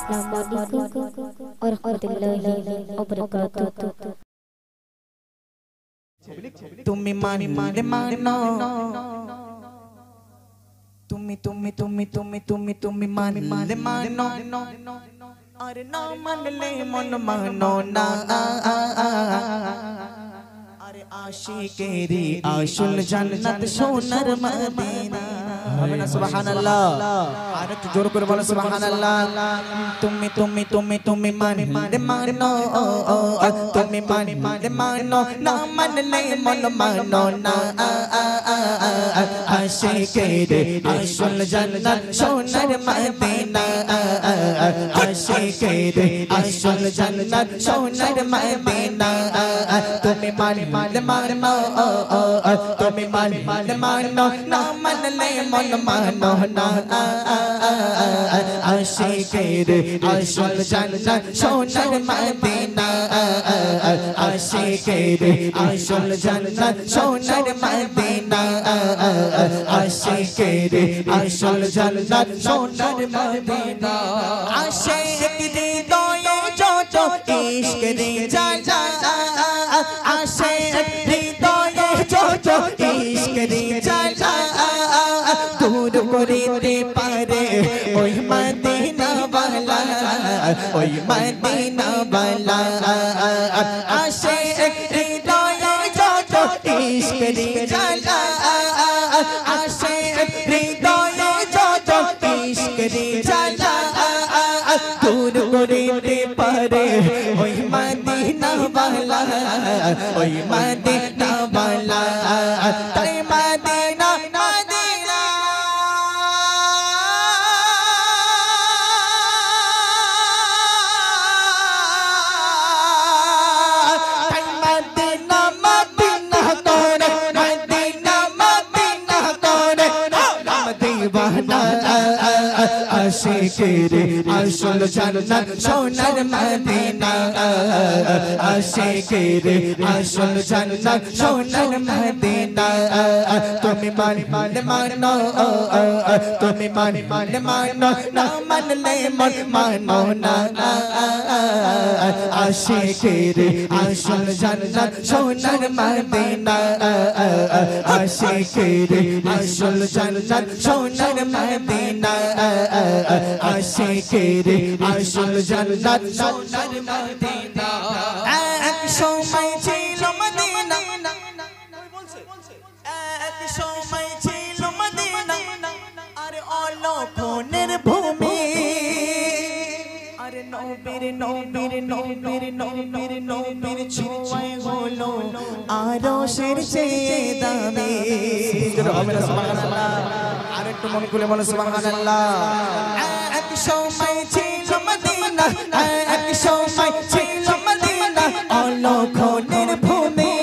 Assalamualaikum warahmatullahi wabarakatuh. তুমি মানলে মানো তুমি মানলে মানো আর না মানলে মন মানো না আরে আশিকেরি আসল জান্নাত সোনার মদিনা হবে না সুবহানাল্লাহ আর একটু জোর করে বলো সুবহানাল্লাহ তুমি মানলে মানো তুমি মানলে মানো না মানলে মন মানো না আশিকেরি আসল জান্নাত সোনার মদিনা আশিকেরি আসল জান্নাত সোনার মদিনা তুমি মানলে মানো তুমি মানলে মানো না মানলে মন মানো না আশিকেরি আসল জান্নাত সোনার মদিনা আশিকেরি আসল জান্নাত সোনার মদিনা আশিকেরি আসল জান্নাত সোনার মদিনা আশিক হৃদয়ে যত ইশক রে জানা আশিক হৃদয়ে যত ইশক রে জানা দূর করিতে পারে ওই মদিনা ওয়ালা ওই মদিনা ওয়ালা আশিক হৃদয়ে যত ইশক রে জানা আশিক হৃদয়ে যত ইশক রে জানা দূর করিতে পারে ওই মদিনা ওয়ালা ওই মদিনা ওয়ালা তাই মদিনা মদিনা তাই মদিনা মদিনা করে মদিনা মদিনা করে রাম দিওয়ানা আশিকেরি আসল জান্নাত সোনার মদিনা আশিকেরি আসল জান্নাত সোনার মদিনা তুমি মানলে মানো তুমি মানলে মানো না মানলে মন মানো না আশিকেরি আসল জান্নাত সোনার মদিনা আশিকেরি আসল জান্নাত সোনার মদিনা আশিকেরি আসল জান্নাত সোনার মদিনা এক সময় ছিল মদিনা এক সময় ছিল মদিনা আর অলক্ষণের ভূমি আরে নবীর ছোঁয়ায় হলো আরশের চেয়ে দামি সুবহানাল্লাহ আরেকটু মন খুলে বলো সুবহানাল্লাহ এক সময় ছিল মদিনা এক সময় ছিল মদিনা অলক্ষণের ভূমি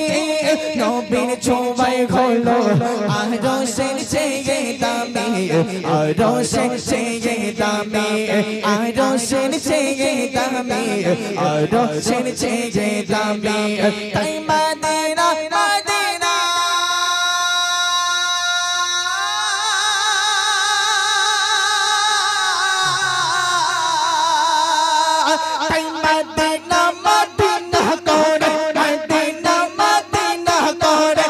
নবীর ছোঁয়ায় হলো আরশের চেয়ে দামি আরশের চেয়ে দামি আরশের চেয়ে দামি আরশের চেয়ে দামি তাই মদিনা মদিনা তাই মদিনা মদিনা করে মদিনা মদিনা করে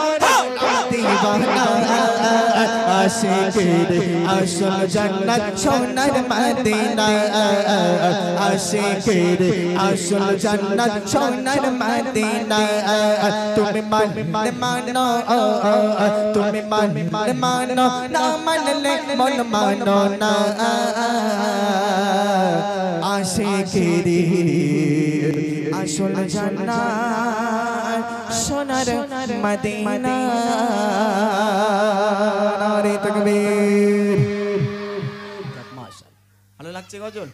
দিওয়ানা আশিকেরি আসল জান্নাত সোনার মদিনা আশিকেরি আসল জান্নাত সোনার মদিনা তুমি মানলে মানো তুমি মানলে মানো না মানলে মন মানো না আশিকেরি আসল জান্নাত সোনার মদিনা নারে তাকবীর মাশাআল্লাহ ভালো লাগছে গজল।